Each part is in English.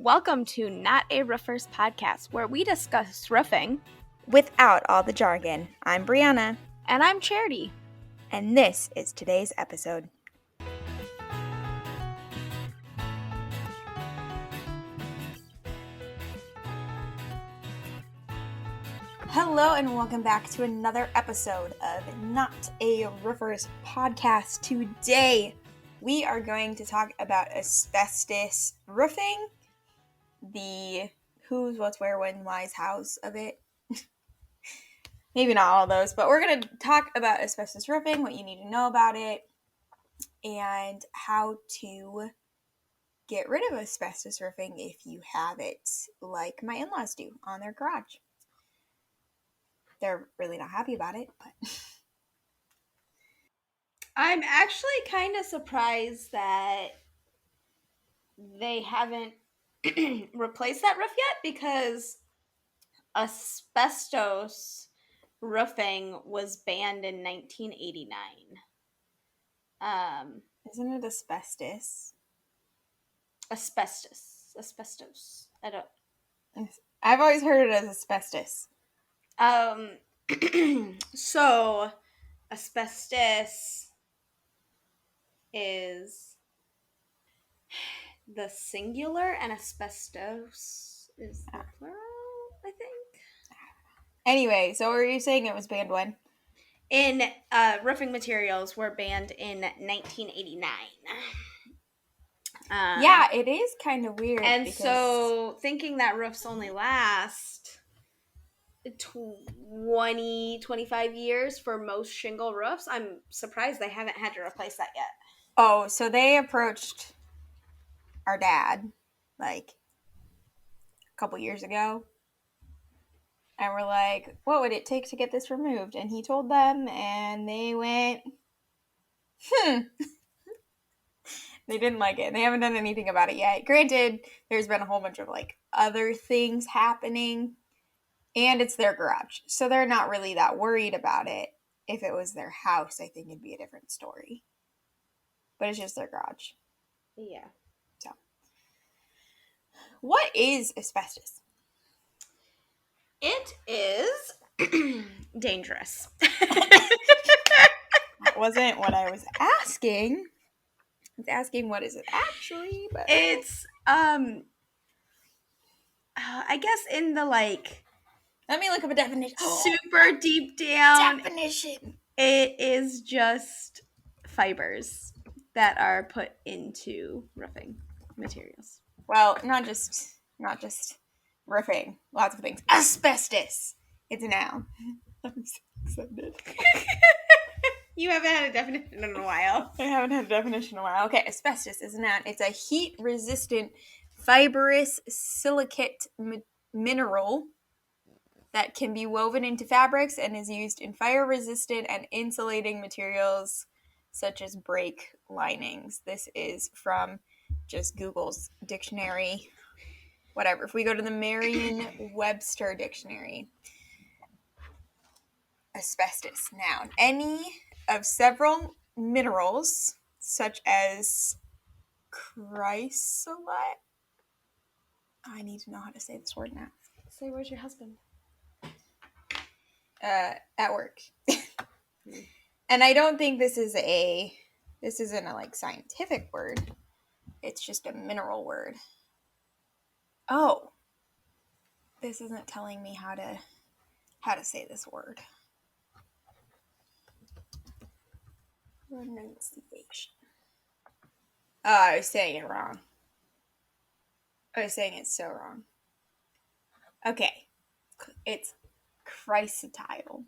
Welcome to Not a Roofers podcast, where we discuss roofing without all the jargon. I'm Brianna. And I'm Charity. And this is today's episode. Hello and welcome back to another episode of Not a Roofers podcast. Today we are going to talk about asbestos roofing, the who's, what's, where, when, why's, how's of it. Maybe not all of those, but we're going to talk about asbestos roofing, what you need to know about it, and how to get rid of asbestos roofing if you have it, like my in-laws do on their garage. They're really not happy about it, but I'm actually kind of surprised that they haven't replaced that roof yet, because asbestos roofing was banned in 1989. Isn't it asbestos? Asbestos. I've always heard it as asbestos. So asbestos is the singular and asbestos is the plural, I think. Anyway, so were you saying it was banned when? Roofing materials were banned in 1989. Yeah, it is kind of weird. And so thinking that roofs only last 20, 25 years for most shingle roofs, I'm surprised they haven't had to replace that yet. Oh, so they approached our dad like a couple years ago and were like, what would it take to get this removed? And he told them and they went, They didn't like it. They haven't done anything about it yet. Granted, there's been a whole bunch of like other things happening, and it's their garage, so they're not really that worried about it. If it was their house, I think it'd be a different story. But it's just their garage. Yeah. So, what is asbestos? It is dangerous. That wasn't what I was asking. I was asking what is it actually, but it's I guess in the like, let me look up a definition. Super deep down Definition. It is just fibers that are put into roofing materials. Well, not just roofing. Lots of things. Asbestos. It's a noun. I'm so excited. You haven't had a definition in a while. I haven't had a definition in a while. Okay, asbestos is a noun. It's a heat-resistant fibrous silicate mineral that can be woven into fabrics and is used in fire-resistant and insulating materials such as brake linings. This is from just Google's dictionary. Whatever. If we go to the Merriam-Webster dictionary, asbestos, noun. Any of several minerals, such as chrysolite. I need to know how to say this word now. Say, where's your husband? At work. And I don't think this isn't a like scientific word. It's just a mineral word. Oh. This isn't telling me how to say this word. Pronunciation. Oh, I was saying it wrong. I was saying it so wrong. Okay. It's chrysotile.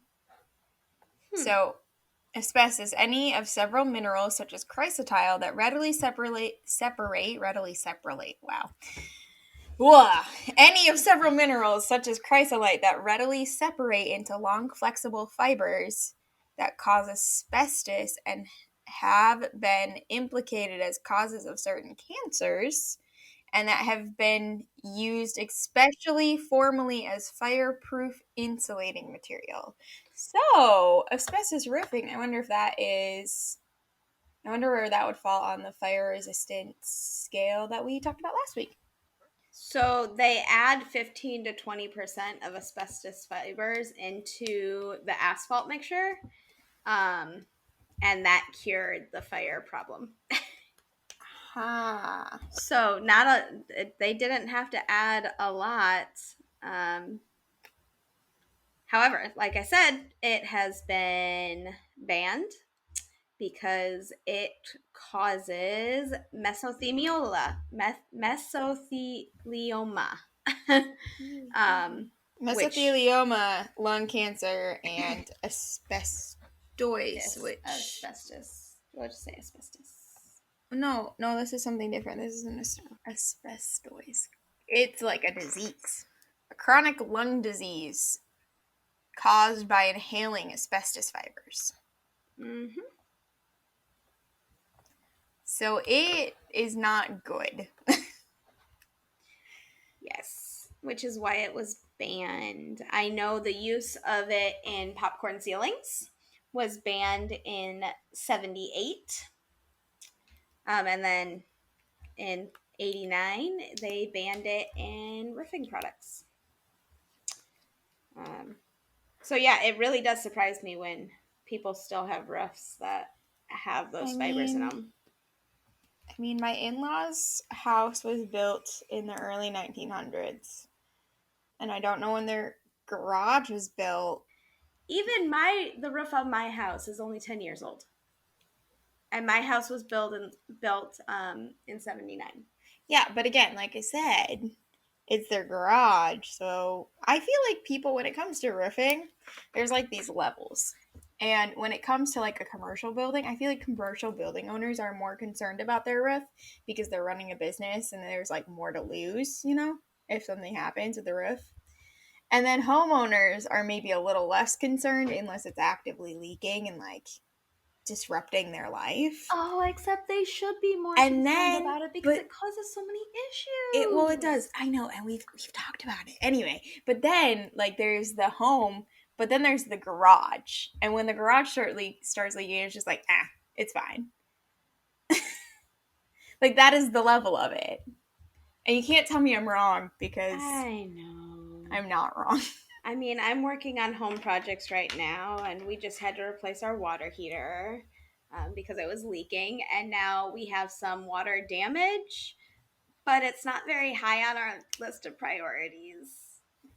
So, asbestos, any of several minerals such as chrysotile that readily separate. Wow. Any of several minerals such as chrysolite that readily separate into long flexible fibers that cause asbestos and have been implicated as causes of certain cancers, and that have been used especially formally as fireproof insulating material. So, asbestos roofing, I wonder where that would fall on the fire resistance scale that we talked about last week. So they add 15 to 20% of asbestos fibers into the asphalt mixture, and that cured the fire problem. So they didn't have to add a lot. Um, However, like I said, it has been banned because it causes mesothelioma, which Mesothelioma, lung cancer, and asbestosis, is which... asbestos. What did you say, asbestos? No, this is something different. This is an asbestosis. It's like a disease. A chronic lung disease caused by inhaling asbestos fibers. Mm-hmm. So it is not good. Yes, which is why it was banned. I know the use of it in popcorn ceilings was banned in 78. And then in 89, they banned it in roofing products. So yeah, it really does surprise me when people still have roofs that have those fibers in them. I mean, my in-laws' house was built in the early 1900s. And I don't know when their garage was built. Even the roof of my house is only 10 years old. And my house was built in 79. Yeah, but again, like I said, it's their garage. So I feel like people, when it comes to roofing, there's like these levels. And when it comes to like a commercial building, I feel like commercial building owners are more concerned about their roof because they're running a business and there's like more to lose, if something happens with the roof. And then homeowners are maybe a little less concerned unless it's actively leaking and like disrupting their life. Oh, except they should be more concerned about it because it causes so many issues. It does. I know, and we've talked about it. Anyway, but then like there's the home, but then there's the garage. And when the garage starts leaking, it's just like, it's fine. Like that is the level of it. And you can't tell me I'm wrong because I know. I'm not wrong. I mean, I'm working on home projects right now, and we just had to replace our water heater because it was leaking, and now we have some water damage, but it's not very high on our list of priorities.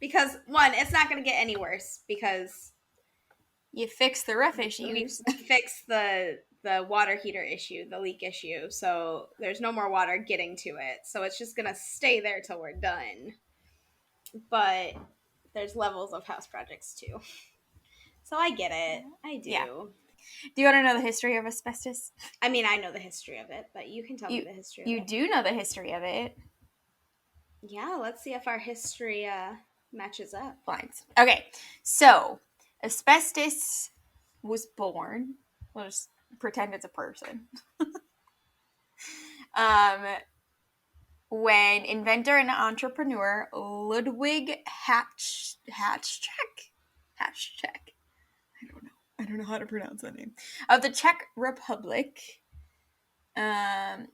Because, one, it's not going to get any worse because you fix the roof issues. We fix the water heater issue, the leak issue, so there's no more water getting to it. So it's just going to stay there till we're done. But there's levels of house projects too. So I get it. I do. Yeah. Do you want to know the history of asbestos? I mean, I know the history of it, but you can tell me the history of it. You do know the history of it. Yeah, let's see if our history matches up. Blinds. Okay, so asbestos was born. We'll just pretend it's a person. When inventor and entrepreneur Ludwig Hatschek. I don't know how to pronounce that name. Of the Czech Republic. I'm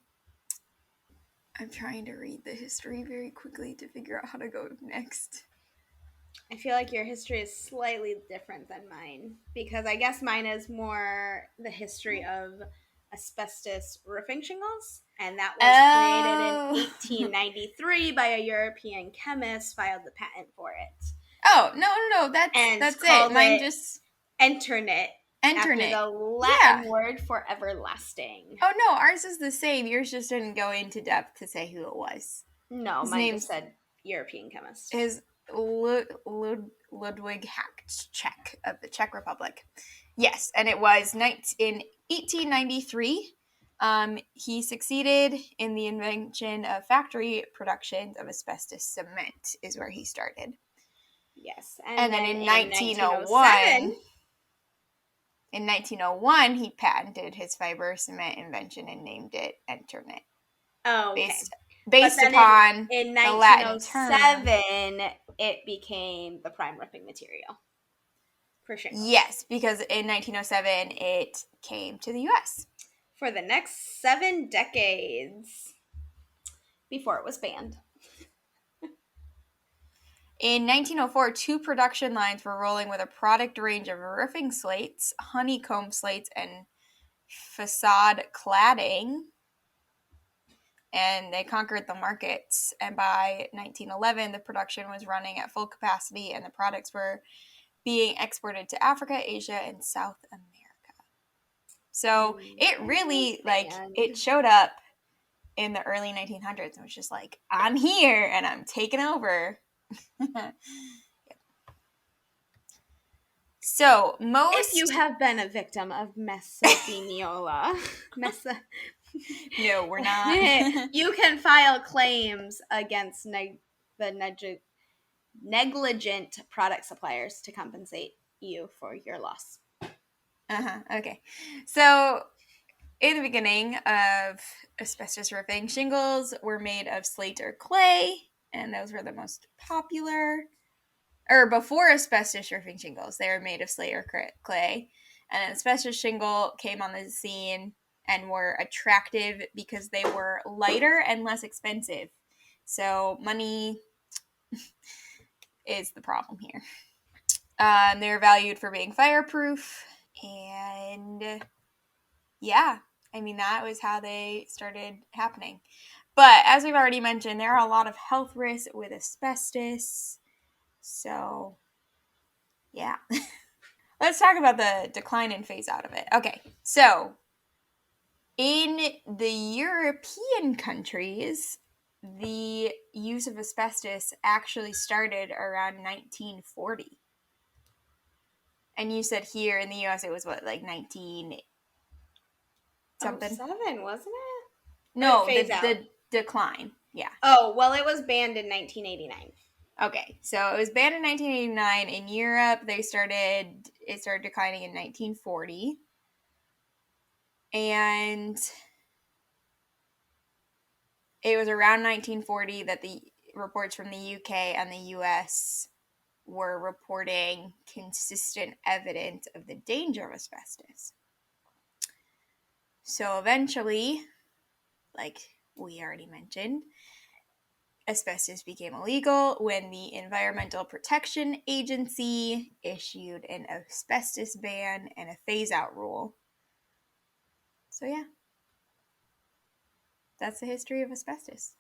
trying to read the history very quickly to figure out how to go next. I feel like your history is slightly different than mine because I guess mine is more the history of asbestos roofing shingles, and that was created in 1893 by a European chemist, filed the patent for it. Oh, no, that's it. Mine just... Internet. After the Latin word for everlasting. Oh, no, ours is the same. Yours just didn't go into depth to say who it was. No, mine just said European chemist. His Ludwig Hatschek of the Czech Republic. Yes, and it was in 1893. He succeeded in the invention of factory productions of asbestos cement is where he started. Yes. And then in 1901... In 1901, he patented his fiber cement invention and named it Internet. Oh, okay. Based upon in the Latin term. 1907, it became the prime roofing material for shingles. Yes, because in 1907, it came to the U.S. For the next 7 decades before it was banned. In 1904, 2 production lines were rolling with a product range of roofing slates, honeycomb slates, and facade cladding. And they conquered the markets. And by 1911, the production was running at full capacity, and the products were being exported to Africa, Asia, and South America. So it really, it showed up in the early 1900s and was just like, I'm here and I'm taking over. So most... If you have been a victim of mesothelioma, no, we're not. You can file claims against the negligent product suppliers to compensate you for your loss. Okay. So in the beginning of asbestos roofing, shingles were made of slate or clay, and those were the most popular. Or before asbestos roofing shingles, they were made of slate or clay. And an asbestos shingle came on the scene and were attractive because they were lighter and less expensive. So money is the problem here. They were valued for being fireproof, and yeah, I mean, that was how they started happening. But as we've already mentioned, there are a lot of health risks with asbestos. So, yeah. Let's talk about the decline and phase out of it. Okay, so in the European countries, the use of asbestos actually started around 1940. And you said here in the US it was what, like 19 something? 07, wasn't it? No, the decline. Yeah. Oh, well, it was banned in 1989. Okay, so it was banned in 1989. In Europe, it started declining in 1940. And it was around 1940 that the reports from the UK and the US were reporting consistent evidence of the danger of asbestos. So eventually, like we already mentioned, asbestos became illegal when the Environmental Protection Agency issued an asbestos ban and a phase-out rule. So yeah, that's the history of asbestos.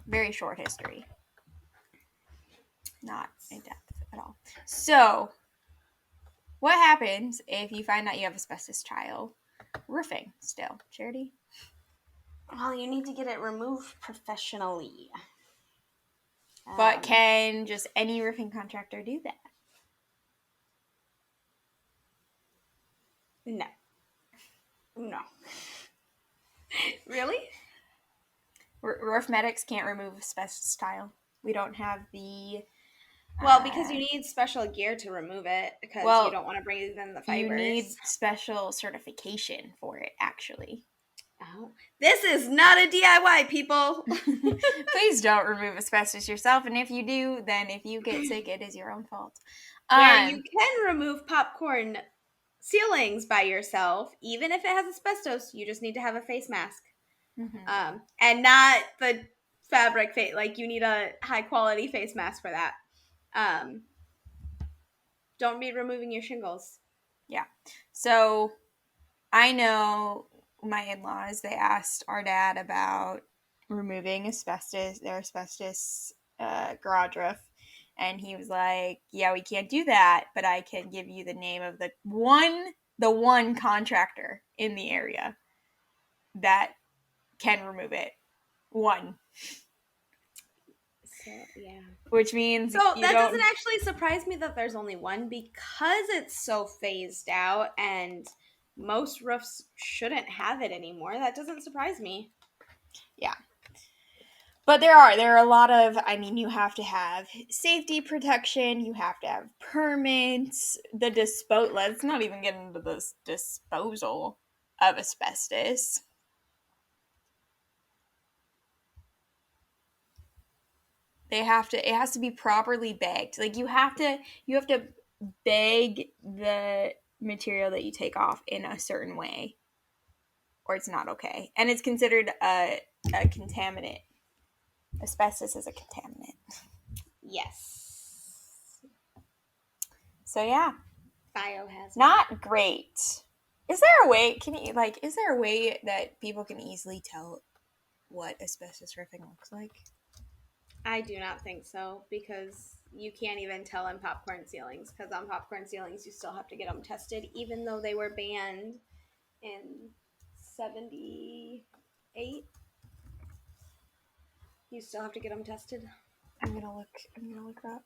Very short history. Not in depth at all. So, what happens if you find out you have asbestos tile roofing still? Charity? Well, you need to get it removed professionally. But can just any roofing contractor do that? No. Really? Roof medics can't remove asbestos tile. We don't have the... Well, because you need special gear to remove it, because you don't want to breathe in the fibers. You need special certification for it, actually. Oh, this is not a DIY, people. Please don't remove asbestos yourself, and if you do, then if you get sick, it is your own fault. Where you can remove popcorn ceilings by yourself, even if it has asbestos, you just need to have a face mask. Mm-hmm. And not the fabric face. Like, you need a high-quality face mask for that. Don't be removing your shingles. Yeah. So, I know my in-laws, they asked our dad about removing their asbestos garage roof. And he was like, yeah, we can't do that, but I can give you the name of the one contractor in the area that can remove it. One. So, yeah. Which means... So that doesn't actually surprise me that there's only one, because it's so phased out and most roofs shouldn't have it anymore. That doesn't surprise me. Yeah. But there are a lot of, I mean, you have to have safety protection, you have to have permits, let's not even get into this disposal of asbestos. It has to be properly bagged. Like, you have to bag the material that you take off in a certain way, or it's not okay. And it's considered a contaminant. Asbestos is a contaminant. Yes. So yeah, Biohazard. not great. Is there a way? Is there a way that people can easily tell what asbestos roofing looks like? I do not think so, because you can't even tell on popcorn ceilings, because on popcorn ceilings you still have to get them tested, even though they were banned in 78. You still have to get them tested. I'm gonna look that up.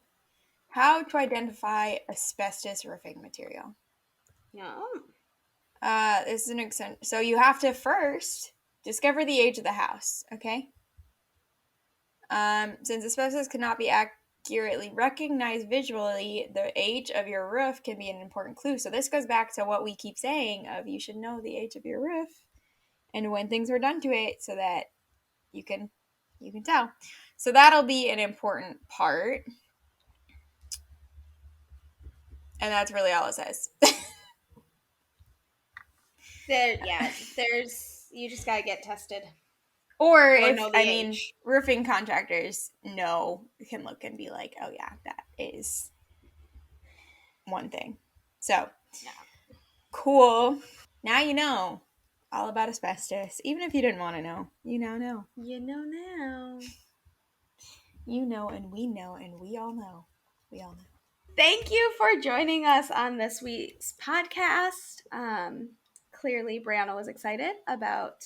How to identify asbestos roofing material. No. This is an extent. So you have to first discover the age of the house. Okay. Since asbestos cannot be accurately recognized visually, the age of your roof can be an important clue. So this goes back to what we keep saying of you should know the age of your roof and when things were done to it, so that you can tell. So that'll be an important part. And that's really all it says. There's you just gotta get tested. Or Or if, know the age. roofing contractors can look and be like, oh yeah, that is one thing. So, Yeah. cool. Now you know all about asbestos. Even if you didn't want to know, you now know. You know now. You know, and we all know. We all know. Thank you for joining us on this week's podcast. Clearly, Brianna was excited about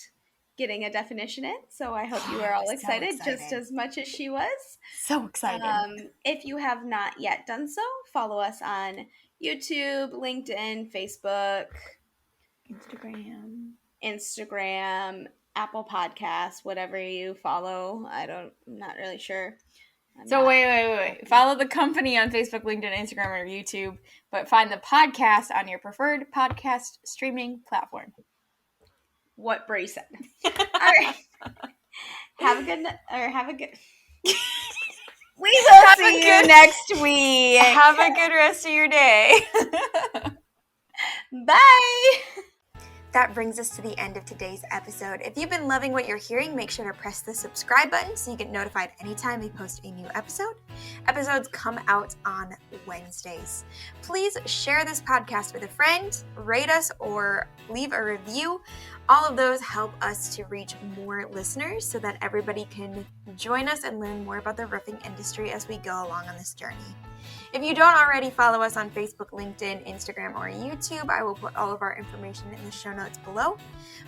getting a definition in, so I hope you are all excited, just as much as she was. So excited. If you have not yet done so, follow us on YouTube, LinkedIn, Facebook, Instagram, Apple Podcasts, whatever you follow. I'm not really sure. Wait. Follow the company on Facebook, LinkedIn, Instagram, or YouTube, but find the podcast on your preferred podcast streaming platform. What Bray said. All right. Have a good. We will see you next week. Have a good rest of your day. Bye. That brings us to the end of today's episode. If you've been loving what you're hearing, make sure to press the subscribe button so you get notified anytime we post a new episode. Episodes come out on Wednesdays. Please share this podcast with a friend, rate us, or leave a review. All of those help us to reach more listeners so that everybody can join us and learn more about the roofing industry as we go along on this journey. If you don't already follow us on Facebook, LinkedIn, Instagram, or YouTube, I will put all of our information in the show notes below.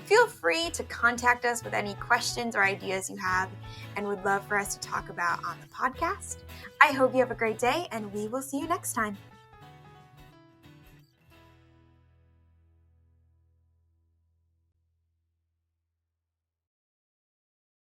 Feel free to contact us with any questions or ideas you have and would love for us to talk about on the podcast. I hope you have a great day, and we will see you next time.